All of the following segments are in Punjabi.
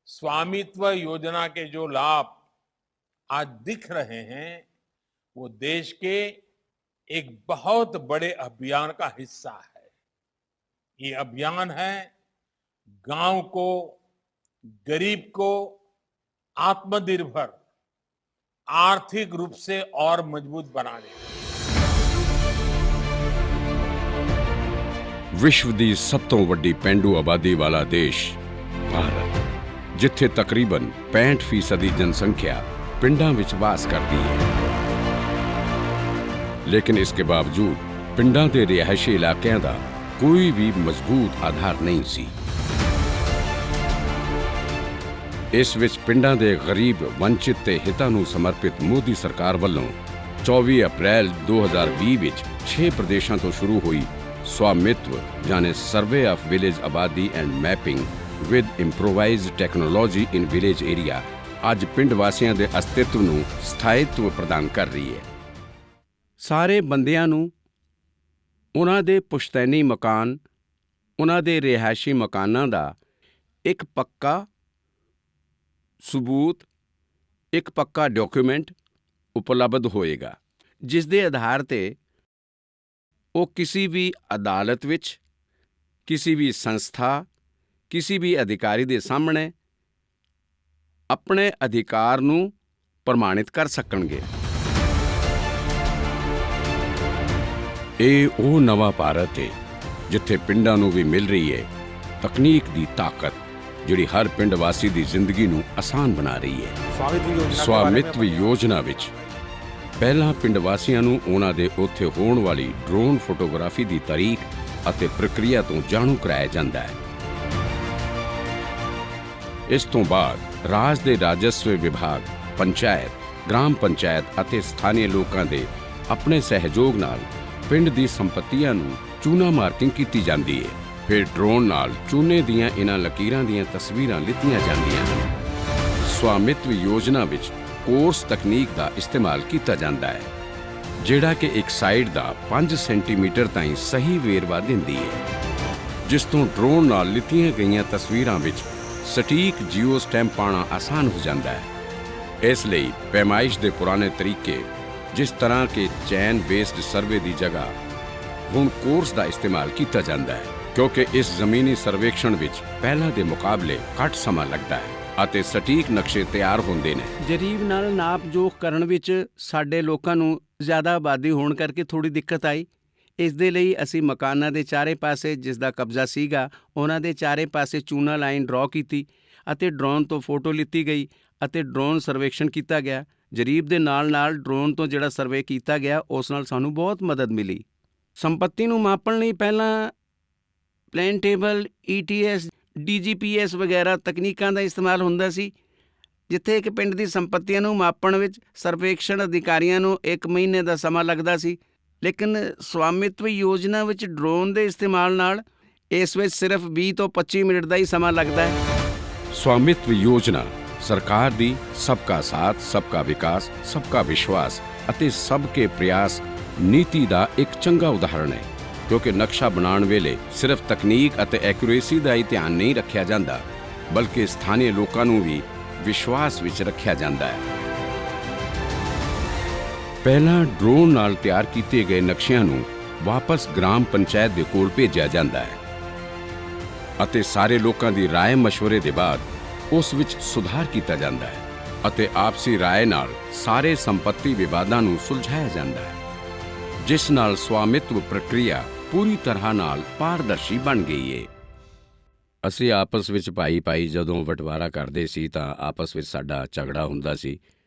स्वामित्व योजना के जो लाभ आज दिख रहे हैं वो देश के एक बहुत बड़े अभियान का हिस्सा है। ये अभियान है गांव को, गरीब को आत्मनिर्भर, आर्थिक रूप से और मजबूत बनाने का। ਵਿਸ਼ਵ ਦੀ ਸਭ ਤੋਂ ਵੱਡੀ ਪੇਂਡੂ ਆਬਾਦੀ ਵਾਲਾ ਦੇਸ਼ ਭਾਰਤ, ਜਿੱਥੇ ਤਕਰੀਬਨ 65% ਦੀ ਜਨਸੰਖਿਆ ਪਿੰਡਾਂ ਵਿੱਚ ਵਾਸ ਕਰਦੀ ਹੈ। ਲੇਕਿਨ ਇਸ ਦੇ ਬਾਵਜੂਦ ਪਿੰਡਾਂ ਦੇ ਰਿਹਾਇਸ਼ੀ ਇਲਾਕਿਆਂ ਦਾ ਕੋਈ ਵੀ ਮਜ਼ਬੂਤ ਆਧਾਰ ਨਹੀਂ ਸੀ। ਇਸ ਵਿੱਚ ਪਿੰਡਾਂ ਦੇ ਗਰੀਬ, ਵੰਚਿਤ ਤੇ ਹਿੱਤਾਂ ਨੂੰ ਸਮਰਪਿਤ ਮੋਦੀ ਸਰਕਾਰ ਵੱਲੋਂ 24 ਅਪ੍ਰੈਲ 2020 ਵਿੱਚ 6 ਪ੍ਰਦੇਸ਼ਾਂ ਤੋਂ ਸ਼ੁਰੂ ਹੋਈ स्वामित्व यानी सर्वे ऑफ विलेज आबादी and mapping with improvised technology in village area ਅੱਜ ਪਿੰਡ ਵਾਸੀਆਂ ਦੇ ਅਸਤਿਤਵ ਨੂੰ ਸਥਾਇਤਵ ਪ੍ਰਦਾਨ ਕਰ ਰਹੀ ਹੈ। ਸਾਰੇ ਬੰਦਿਆਂ ਨੂੰ ਉਹਨਾਂ ਦੇ ਪੁਸ਼ਤੈਨੀ ਮਕਾਨ, ਉਹਨਾਂ ਦੇ ਰਿਹਾਇਸ਼ੀ ਮਕਾਨਾਂ ਦਾ ਇੱਕ ਪੱਕਾ ਸਬੂਤ, ਇੱਕ ਪੱਕਾ ਡਾਕੂਮੈਂਟ ਉਪਲਬਧ ਹੋਏਗਾ, ਜਿਸ ਦੇ ਆਧਾਰ ਤੇ ਉਹ ਕਿਸੇ ਵੀ ਅਦਾਲਤ ਵਿੱਚ, ਕਿਸੇ ਵੀ ਸੰਸਥਾ, ਕਿਸੇ ਵੀ ਅਧਿਕਾਰੀ ਦੇ ਸਾਹਮਣੇ ਆਪਣੇ ਅਧਿਕਾਰ ਨੂੰ ਪ੍ਰਮਾਣਿਤ ਕਰ ਸਕਣਗੇ। ਇਹ ਉਹ ਨਵਾਂ ਭਾਰਤ ਹੈ ਜਿੱਥੇ ਪਿੰਡਾਂ ਨੂੰ ਵੀ ਮਿਲ ਰਹੀ ਹੈ ਤਕਨੀਕ ਦੀ ਤਾਕਤ, ਜਿਹੜੀ ਹਰ ਪਿੰਡ ਵਾਸੀ ਦੀ ਜ਼ਿੰਦਗੀ ਨੂੰ ਆਸਾਨ ਬਣਾ ਰਹੀ ਹੈ। ਸਵਾਮਿਤਵ ਯੋਜਨਾ ਵਿੱਚ ਪਹਿਲਾਂ ਪਿੰਡ ਵਾਸੀਆਂ ਨੂੰ ਉਹਨਾਂ ਦੇ ਉੱਥੇ ਹੋਣ ਵਾਲੀ ਡਰੋਨ ਫੋਟੋਗ੍ਰਾਫੀ ਦੀ ਤਾਰੀਖ ਅਤੇ ਪ੍ਰਕਿਰਿਆ ਤੋਂ ਜਾਣੂ ਕਰਾਇਆ ਜਾਂਦਾ ਹੈ। ਇਸ ਤੋਂ ਬਾਅਦ ਰਾਜ ਦੇ ਰਾਜਸਵ ਵਿਭਾਗ, ਪੰਚਾਇਤ, ਗ੍ਰਾਮ ਪੰਚਾਇਤ ਅਤੇ ਸਥਾਨੀ ਲੋਕਾਂ ਦੇ ਆਪਣੇ ਸਹਿਯੋਗ ਨਾਲ ਪਿੰਡ ਦੀ ਸੰਪਤੀਆਂ ਨੂੰ ਚੂਨਾ ਮਾਰਕਿੰਗ ਕੀਤੀ ਜਾਂਦੀ ਹੈ। ਫਿਰ ਡਰੋਨ ਨਾਲ ਚੂਨੇ ਦੀਆਂ ਇਹਨਾਂ ਲਕੀਰਾਂ ਦੀਆਂ ਤਸਵੀਰਾਂ ਲਿੱਤੀਆਂ ਜਾਂਦੀਆਂ ਹਨ। ਸਵਾਮਿਤਵ ਯੋਜਨਾ ਵਿੱਚ ਕੋਰਸ ਤਕਨੀਕ ਦਾ ਇਸਤੇਮਾਲ ਕੀਤਾ ਜਾਂਦਾ ਹੈ, ਜਿਹੜਾ ਕਿ ਇੱਕ ਸਾਈਡ ਦਾ 5 ਸੈਂਟੀਮੀਟਰ ਤਾਈਂ ਸਹੀ ਵੇਰਵਾ ਦਿੰਦੀ ਹੈ, ਜਿਸ ਤੋਂ ਡਰੋਨ ਨਾਲ ਲਿੱਤੀਆਂ ਗਈਆਂ ਤਸਵੀਰਾਂ ਵਿੱਚ ਸਟੀਕ ਜੀਓ ਸਟੈਂਪ ਪਾਉਣਾ ਆਸਾਨ ਹੋ ਜਾਂਦਾ ਹੈ। ਇਸ ਲਈ ਪੈਮਾਇਸ਼ ਦੇ ਪੁਰਾਣੇ ਤਰੀਕੇ, ਜਿਸ ਤਰ੍ਹਾਂ ਕਿ ਚੈਨ ਬੇਸਡ ਸਰਵੇ ਦੀ ਜਗ੍ਹਾ ਹੁਣ ਕੋਰਸ ਦਾ ਇਸਤੇਮਾਲ ਕੀਤਾ ਜਾਂਦਾ ਹੈ, ਕਿਉਂਕਿ ਇਸ ਜ਼ਮੀਨੀ ਸਰਵੇਖਣ ਵਿੱਚ ਪਹਿਲਾਂ ਦੇ ਮੁਕਾਬਲੇ ਘੱਟ ਸਮਾਂ ਲੱਗਦਾ ਹੈ ਅਤੇ ਸਟੀਕ ਨਕਸ਼ੇ ਤਿਆਰ ਹੁੰਦੇ ਨੇ। ਜਰੀਬ ਨਾਲ ਨਾਪ ਜੋਖ ਕਰਨ ਵਿੱਚ ਸਾਡੇ ਲੋਕਾਂ ਨੂੰ ਜ਼ਿਆਦਾ ਆਬਾਦੀ ਹੋਣ ਕਰਕੇ ਥੋੜ੍ਹੀ ਦਿੱਕਤ ਆਈ। ਇਸ ਦੇ ਲਈ ਅਸੀਂ ਮਕਾਨਾਂ ਦੇ ਚਾਰੇ ਪਾਸੇ ਜਿਸ ਦਾ ਕਬਜ਼ਾ ਸੀਗਾ, ਉਹਨਾਂ ਦੇ ਚਾਰੇ ਪਾਸੇ ਚੂਨਾ ਲਾਈਨ ਡਰਾਅ ਕੀਤੀ ਅਤੇ ਡਰੋਨ ਤੋਂ ਫੋਟੋ ਲਿੱਤੀ ਗਈ ਅਤੇ ਡਰੋਨ ਸਰਵੇਖਣ ਕੀਤਾ ਗਿਆ। ਜਰੀਬ ਦੇ ਨਾਲ ਨਾਲ ਡਰੋਨ ਤੋਂ ਜਿਹੜਾ ਸਰਵੇ ਕੀਤਾ ਗਿਆ, ਉਸ ਨਾਲ ਸਾਨੂੰ ਬਹੁਤ ਮਦਦ ਮਿਲੀ। ਸੰਪੱਤੀ ਨੂੰ ਮਾਪਣ ਲਈ ਪਹਿਲਾਂ ਪਲੈਨ ਟੇਬਲ, ETS, DGPS ਵਗੈਰਾ ਤਕਨੀਕਾਂ ਦਾ ਇਸਤੇਮਾਲ ਹੁੰਦਾ ਸੀ, ਜਿੱਥੇ ਇੱਕ ਪਿੰਡ ਦੀ ਸੰਪੱਤੀਆਂ ਨੂੰ ਮਾਪਣ ਵਿੱਚ ਸਰਵੇਖਣ ਅਧਿਕਾਰੀਆਂ ਨੂੰ 1 ਮਹੀਨੇ ਦਾ ਸਮਾਂ ਲੱਗਦਾ ਸੀ। ਲੇਕਿਨ ਸਵਾਮਿਤਵ ਯੋਜਨਾ ਵਿੱਚ ਡਰੋਨ ਦੇ ਇਸਤੇਮਾਲ ਨਾਲ ਇਸ ਵਿੱਚ ਸਿਰਫ 20 ਤੋਂ 25 ਮਿੰਟ ਦਾ ਹੀ ਸਮਾਂ ਲੱਗਦਾ ਹੈ। ਸਵਾਮਿਤਵ ਯੋਜਨਾ ਸਰਕਾਰ ਦੀ ਸਬਕਾ ਸਾਥ, ਸਬਕਾ ਵਿਕਾਸ, ਸਬਕਾ ਵਿਸ਼ਵਾਸ ਅਤੇ ਸਬਕੇ ਪ੍ਰਯਾਸ ਨੀਤੀ ਦਾ ਇੱਕ ਚੰਗਾ ਉਦਾਹਰਣ ਹੈ, ਕਿਉਂਕਿ ਨਕਸ਼ਾ ਬਣਾਉਣ ਵੇਲੇ ਸਿਰਫ ਤਕਨੀਕ ਅਤੇ ਐਕੂਰੇਸੀ ਦਾ ਹੀ ਧਿਆਨ ਨਹੀਂ ਰੱਖਿਆ ਜਾਂਦਾ, ਬਲਕਿ ਸਥਾਨੀ ਲੋਕਾਂ ਨੂੰ ਵੀ ਵਿਸ਼ਵਾਸ ਵਿੱਚ ਰੱਖਿਆ ਜਾਂਦਾ ਹੈ। ਪਹਿਲਾਂ ਡਰੋਨ ਨਾਲ ਤਿਆਰ ਕੀਤੇ ਗਏ ਨਕਸ਼ਿਆਂ ਨੂੰ ਵਾਪਸ ਗ੍ਰਾਮ ਪੰਚਾਇਤ ਦੇ ਕੋਲ ਭੇਜਿਆ ਜਾਂਦਾ ਹੈ ਅਤੇ ਸਾਰੇ ਲੋਕਾਂ ਦੀ ਰਾਏ ਮਸ਼ਵਰੇ ਦੇ ਬਾਅਦ ਉਸ ਵਿੱਚ ਸੁਧਾਰ ਕੀਤਾ ਜਾਂਦਾ ਹੈ ਅਤੇ ਆਪਸੀ ਰਾਏ ਨਾਲ ਸਾਰੇ ਸੰਪੱਤੀ ਵਿਵਾਦਾਂ ਨੂੰ ਸੁਲਝਾਇਆ ਜਾਂਦਾ ਹੈ, ਜਿਸ ਨਾਲ ਸਵਾਮਿਤਵ ਪ੍ਰਕਿਰਿਆ ਪੂਰੀ ਤਰ੍ਹਾਂ ਨਾਲ ਪਾਰਦਰਸ਼ੀ ਬਣ ਗਈ ਹੈ। ਅਸੀਂ ਆਪਸ ਵਿੱਚ ਭਾਈ ਜਦੋਂ ਬਟਵਾਰਾ ਕਰਦੇ ਸੀ ਤਾਂ ਆਪਸ ਵਿੱਚ ਸਾਡਾ ਝਗੜਾ ਹੁੰਦਾ ਸੀ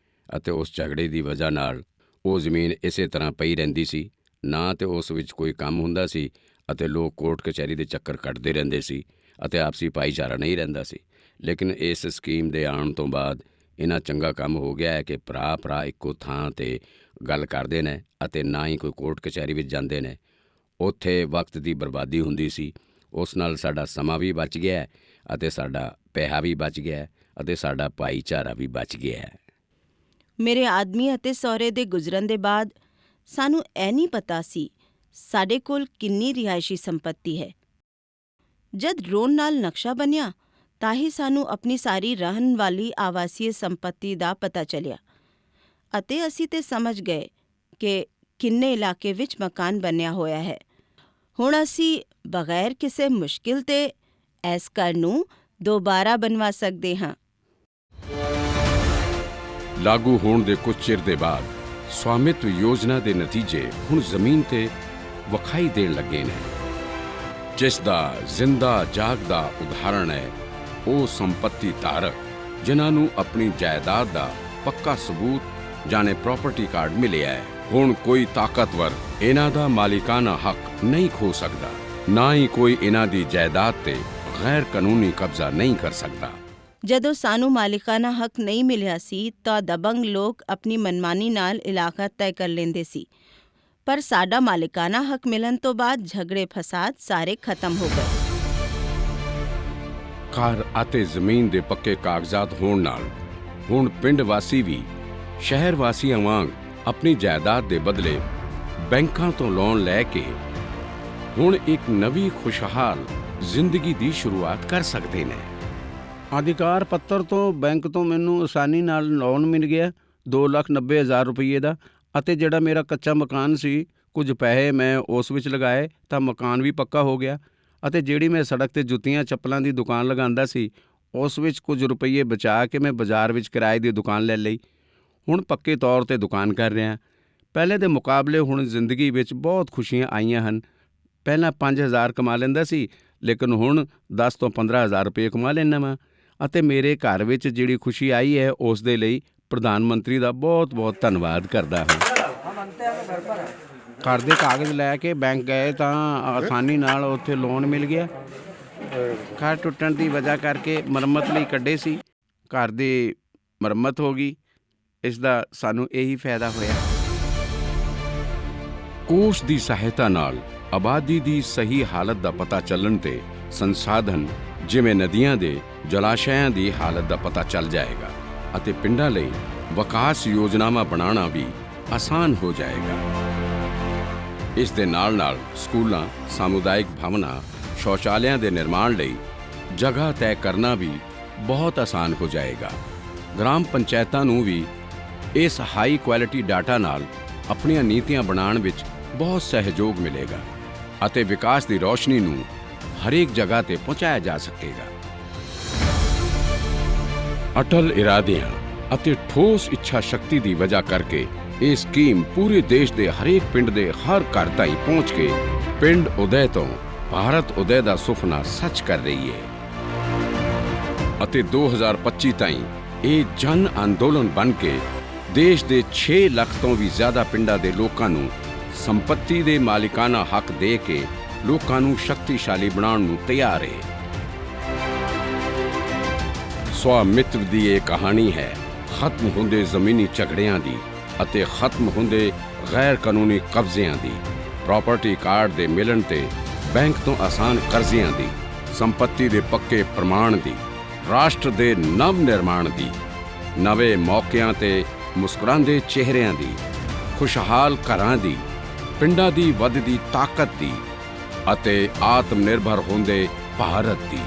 ਅਤੇ ਉਸ ਝਗੜੇ ਦੀ ਵਜ੍ਹਾ ਨਾਲ ਉਹ ਜ਼ਮੀਨ ਇਸੇ ਤਰ੍ਹਾਂ ਪਈ ਰਹਿੰਦੀ ਸੀ, ਨਾ ਤੇ ਉਸ ਵਿੱਚ ਕੋਈ ਕੰਮ ਹੁੰਦਾ ਸੀ ਅਤੇ ਲੋਕ ਕੋਰਟ ਕਚਹਿਰੀ ਦੇ ਚੱਕਰ ਕੱਟਦੇ ਰਹਿੰਦੇ ਸੀ ਅਤੇ ਆਪਸੀ ਭਾਈਚਾਰਾ ਨਹੀਂ ਰਹਿੰਦਾ ਸੀ। ਲੇਕਿਨ ਇਸ ਸਕੀਮ ਦੇ ਆਉਣ ਤੋਂ ਬਾਅਦ ਇਹਨਾਂ ਚੰਗਾ ਕੰਮ ਹੋ ਗਿਆ ਹੈ ਕਿ ਭਰਾ ਇੱਕੋ ਥਾਂ 'ਤੇ ਗੱਲ ਕਰਦੇ ਨੇ ਅਤੇ ਨਾ ਹੀ ਕੋਈ ਕੋਰਟ ਕਚਹਿਰੀ ਵਿੱਚ ਜਾਂਦੇ ਨੇ। ਉੱਥੇ ਵਕਤ ਦੀ ਬਰਬਾਦੀ ਹੁੰਦੀ ਸੀ, ਉਸ ਨਾਲ ਸਾਡਾ ਸਮਾਂ ਵੀ ਬਚ ਗਿਆ ਹੈ ਅਤੇ ਸਾਡਾ ਪੈਸਾ ਵੀ ਬਚ ਗਿਆ ਹੈ ਅਤੇ ਸਾਡਾ ਭਾਈਚਾਰਾ ਵੀ ਬਚ ਗਿਆ ਹੈ। ਮੇਰੇ ਆਦਮੀ ਅਤੇ ਸਹੁਰੇ ਦੇ ਗੁਜ਼ਰਨ ਦੇ ਬਾਅਦ ਸਾਨੂੰ ਇਹ ਨਹੀਂ ਪਤਾ ਸੀ ਸਾਡੇ ਕੋਲ ਕਿੰਨੀ ਰਿਹਾਇਸ਼ੀ ਸੰਪੱਤੀ ਹੈ। ਜਦ ਡਰੋਨ ਨਾਲ ਨਕਸ਼ਾ ਬਣਿਆ ਤਾਂ ਹੀ ਸਾਨੂੰ ਆਪਣੀ ਸਾਰੀ ਰਹਿਣ ਵਾਲੀ ਆਵਾਸੀय ਸੰਪੱਤੀ ਦਾ ਪਤਾ ਚੱਲਿਆ ਅਤੇ ਅਸੀਂ ਤੇ ਸਮਝ ਗਏ ਕਿ ਕਿੰਨੇ ਇਲਾਕੇ ਵਿੱਚ ਮਕਾਨ ਬਣਿਆ ਹੋਇਆ ਹੈ। ਹੁਣ ਅਸੀਂ ਬਗੈਰ ਕਿਸੇ ਮੁਸ਼ਕਿਲ ਤੇ ਇਸ ਘਰ ਨੂੰ ਦੁਬਾਰਾ ਬਣਵਾ ਸਕਦੇ ਹਾਂ। ਲਾਗੂ ਹੋਣ ਦੇ ਕੁਝ ਚਿਰ ਦੇ ਬਾਅਦ ਸਵਾਮਿਤਵ ਯੋਜਨਾ ਦੇ ਨਤੀਜੇ ਹੁਣ ਜ਼ਮੀਨ ਤੇ ਵਿਖਾਈ ਦੇਣ ਲੱਗੇ ਨੇ, ਜਿਸ ਦਾ ਜ਼ਿੰਦਾ ਜਾਗਦਾ ਉਦਾਹਰਣ ਹੈ ਉਹ ਸੰਪੱਤੀ ਧਾਰਕ ਜਿਨ੍ਹਾਂ ਨੂੰ ਆਪਣੀ ਜਾਇਦਾਦ ਦਾ ਪੱਕਾ ਸਬੂਤ ਜਾਣੇ ਪ੍ਰਾਪਰਟੀ ਕਾਰਡ ਮਿਲਿਆ ਹੈ। ਹੁਣ ਕੋਈ ਤਾਕਤਵਰ ਇਹਨਾਂ ਦਾ ਮਾਲਿਕਾਨਾ ਹੱਕ ਨਹੀਂ ਖੋ ਸਕਦਾ, ਨਾ ਹੀ ਕੋਈ ਇਹਨਾਂ ਦੀ ਜਾਇਦਾਦ ਤੇ ਗੈਰ ਕਾਨੂੰਨੀ ਕਬਜ਼ਾ ਨਹੀਂ ਕਰ ਸਕਦਾ। ਜਦੋਂ ਸਾਨੂੰ ਮਾਲਿਕਾਨਾ ਹੱਕ ਨਹੀਂ ਮਿਲਿਆ ਸੀ ਤਾਂ ਦਬੰਗ ਲੋਕ ਆਪਣੀ ਮਨਮਾਨੀ ਨਾਲ ਇਲਾਕਾ ਤੈਅ ਕਰ ਲੈਂਦੇ ਸੀ, ਪਰ ਸਾਡਾ ਮਾਲਿਕਾਨਾ ਹੱਕ ਮਿਲਣ ਤੋਂ ਬਾਅਦ ਝਗੜੇ ਫਸਾਦ ਸਾਰੇ ਖਤਮ ਹੋ ਗਏ। ਘਰ ਅਤੇ ਜ਼ਮੀਨ ਦੇ ਪੱਕੇ ਕਾਗਜ਼ਾਤ ਹੋਣ ਨਾਲ ਹੁਣ ਪਿੰਡ ਵਾਸੀ ਵੀ ਸ਼ਹਿਰ ਵਾਸੀਆਂ ਵਾਂਗ ਆਪਣੀ ਜਾਇਦਾਦ ਦੇ ਬਦਲੇ ਬੈਂਕਾਂ ਤੋਂ ਲੋਨ ਲੈ ਕੇ ਹੁਣ ਇੱਕ ਨਵੀਂ ਖੁਸ਼ਹਾਲ ਜ਼ਿੰਦਗੀ ਦੀ ਸ਼ੁਰੂਆਤ ਕਰ ਸਕਦੇ ਨੇ। ਅਧਿਕਾਰ ਪੱਤਰ ਤੋਂ ਬੈਂਕ ਤੋਂ ਮੈਨੂੰ ਆਸਾਨੀ ਨਾਲ ਲੋਨ ਮਿਲ ਗਿਆ 2,90,000 ਰੁਪਏ ਦਾ, ਅਤੇ ਜਿਹੜਾ ਮੇਰਾ ਕੱਚਾ ਮਕਾਨ ਸੀ ਕੁਝ ਪੈਸੇ ਮੈਂ ਉਸ ਵਿੱਚ ਲਗਾਏ ਤਾਂ ਮਕਾਨ ਵੀ ਪੱਕਾ ਹੋ ਗਿਆ, ਅਤੇ ਜਿਹੜੀ ਮੈਂ ਸੜਕ ਤੇ ਜੁੱਤੀਆਂ ਚੱਪਲਾਂ ਦੀ ਦੁਕਾਨ ਲਗਾਉਂਦਾ ਸੀ ਉਸ ਵਿੱਚ ਕੁਝ ਰੁਪਏ ਬਚਾ ਕੇ ਮੈਂ ਬਾਜ਼ਾਰ ਵਿੱਚ ਕਿਰਾਏ ਦੀ ਦੁਕਾਨ ਲੈ ਲਈ। ਹੁਣ ਪੱਕੇ ਤੌਰ ਤੇ ਦੁਕਾਨ ਕਰ ਰਿਹਾ। ਪਹਿਲੇ ਦੇ ਮੁਕਾਬਲੇ ਹੁਣ ਜ਼ਿੰਦਗੀ ਵਿੱਚ ਬਹੁਤ ਖੁਸ਼ੀਆਂ ਆਈਆਂ ਹਨ। ਪਹਿਲਾਂ 5,000 ਕਮਾ ਲੈਂਦਾ ਸੀ, ਲੇਕਿਨ ਹੁਣ 10 ਤੋਂ 15,000 ਰੁਪਏ ਕਮਾ ਲੈਂਦਾ ਵਾਂ, ਅਤੇ ਮੇਰੇ ਘਰ ਵਿੱਚ ਜਿਹੜੀ ਖੁਸ਼ੀ ਆਈ ਹੈ ਉਸ ਦੇ ਲਈ ਪ੍ਰਧਾਨ ਮੰਤਰੀ ਦਾ ਬਹੁਤ ਬਹੁਤ ਧੰਨਵਾਦ ਕਰਦਾ ਹਾਂ। ਘਰ ਦੇ ਕਾਗਜ਼ ਲੈ ਕੇ ਬੈਂਕ ਗਏ ਤਾਂ ਆਸਾਨੀ ਨਾਲ ਉੱਥੇ ਲੋਨ ਮਿਲ ਗਿਆ। ਘਰ ਟੁੱਟਣ ਦੀ ਵਜ੍ਹਾ ਕਰਕੇ ਮੁਰੰਮਤ ਲਈ ਕੱਢੇ ਸੀ, ਘਰ ਦੀ ਮੁਰੰਮਤ ਹੋ ਗਈ। ਇਸ ਦਾ ਸਾਨੂੰ ਇਹੀ ਫਾਇਦਾ ਹੋਇਆ। ਕੋਸ਼ ਦੀ ਸਹਾਇਤਾ ਨਾਲ ਆਬਾਦੀ ਦੀ ਸਹੀ ਹਾਲਤ ਦਾ ਪਤਾ ਚੱਲਣ ਤੇ ਸੰਸਾਧਨ ਜਿਵੇਂ ਨਦੀਆਂ ਦੇ ਜਲਾਸ਼ਿਆਂ ਦੀ ਹਾਲਤ ਦਾ ਪਤਾ ਚੱਲ ਜਾਏਗਾ ਅਤੇ ਪਿੰਡਾਂ ਲਈ ਵਿਕਾਸ ਯੋਜਨਾਵਾਂ ਬਣਾਉਣਾ ਵੀ ਆਸਾਨ ਹੋ ਜਾਏਗਾ। ਇਸ ਦੇ ਨਾਲ-ਨਾਲ ਸਕੂਲਾਂ, ਸਮੁਦਾਇਕ ਭਵਨਾਂ, ਸ਼ੌਚਾਲਿਆਂ ਦੇ ਨਿਰਮਾਣ ਲਈ ਜਗ੍ਹਾ ਤੈਅ ਕਰਨਾ ਵੀ ਬਹੁਤ ਆਸਾਨ ਹੋ ਜਾਏਗਾ। ਗ੍ਰਾਮ ਪੰਚਾਇਤਾਂ ਨੂੰ ਵੀ ਇਸ ਹਾਈ ਕੁਆਲਿਟੀ ਡਾਟਾ ਨਾਲ ਆਪਣੀਆਂ ਨੀਤੀਆਂ ਬਣਾਉਣ ਵਿੱਚ ਬਹੁਤ ਸਹਿਯੋਗ ਮਿਲੇਗਾ ਅਤੇ ਵਿਕਾਸ ਦੀ ਰੌਸ਼ਨੀ ਨੂੰ ਹਰੇਕ ਜਗ੍ਹਾ ਤੇ ਪਹੁੰਚਾਇਆ ਜਾ ਸਕੇਗਾ। ਅਟਲ ਇਰਾਦਿਆਂ ਅਤੇ ਠੋਸ ਇੱਛਾ ਸ਼ਕਤੀ ਦੀ ਵਜ੍ਹਾ ਕਰਕੇ ਇਹ ਸਕੀਮ ਪੂਰੇ ਦੇਸ਼ ਦੇ ਹਰੇਕ ਪਿੰਡ ਦੇ ਹਰ ਘਰ ਤਾਈਂ ਪਹੁੰਚ ਕੇ ਪਿੰਡ ਉਦੈ ਤੋਂ ਭਾਰਤ ਉਦੈ ਦਾ ਸੁਪਨਾ ਸੱਚ ਕਰ ਰਹੀ ਹੈ ਅਤੇ 2025 ਤਾਈਂ ਇਹ ਜਨ ਅੰਦੋਲਨ ਬਣ ਕੇ ਦੇਸ਼ ਦੇ 6 ਲੱਖ ਤੋਂ ਵੀ ਜ਼ਿਆਦਾ ਪਿੰਡਾਂ ਦੇ ਲੋਕਾਂ ਨੂੰ ਸੰਪੱਤੀ ਦੇ ਮਾਲਿਕਾਨਾ ਹੱਕ ਦੇ ਕੇ ਲੋਕਾਂ ਨੂੰ ਸ਼ਕਤੀਸ਼ਾਲੀ ਬਣਾਉਣ ਨੂੰ ਤਿਆਰ ਹੈ। ਸਵਾਮਿਤਵ ਦੀ ਇਹ ਕਹਾਣੀ ਹੈ ਖਤਮ ਹੁੰਦੇ ਜ਼ਮੀਨੀ ਝਗੜਿਆਂ ਦੀ ਅਤੇ ਖਤਮ ਹੁੰਦੇ ਗੈਰ ਕਾਨੂੰਨੀ ਕਬਜ਼ਿਆਂ ਦੀ, ਪ੍ਰਾਪਰਟੀ ਕਾਰਡ ਦੇ ਮਿਲਣ ਤੇ ਬੈਂਕ ਤੋਂ ਆਸਾਨ ਕਰਜ਼ਿਆਂ ਦੀ, ਸੰਪੱਤੀ ਦੇ ਪੱਕੇ ਪ੍ਰਮਾਣ ਦੀ, ਰਾਸ਼ਟਰ ਦੇ ਨਵ ਨਿਰਮਾਣ ਦੀ, ਨਵੇਂ ਮੌਕਿਆਂ ਤੇ ਮੁਸਕਰਾਉਂਦੇ ਚਿਹਰਿਆਂ ਦੀ, ਖੁਸ਼ਹਾਲ ਘਰਾਂ ਦੀ, ਪਿੰਡਾਂ ਦੀ ਵੱਧਦੀ ਤਾਕਤ ਦੀ ਅਤੇ ਆਤਮ ਨਿਰਭਰ ਹੁੰਦੇ ਭਾਰਤ ਦੀ।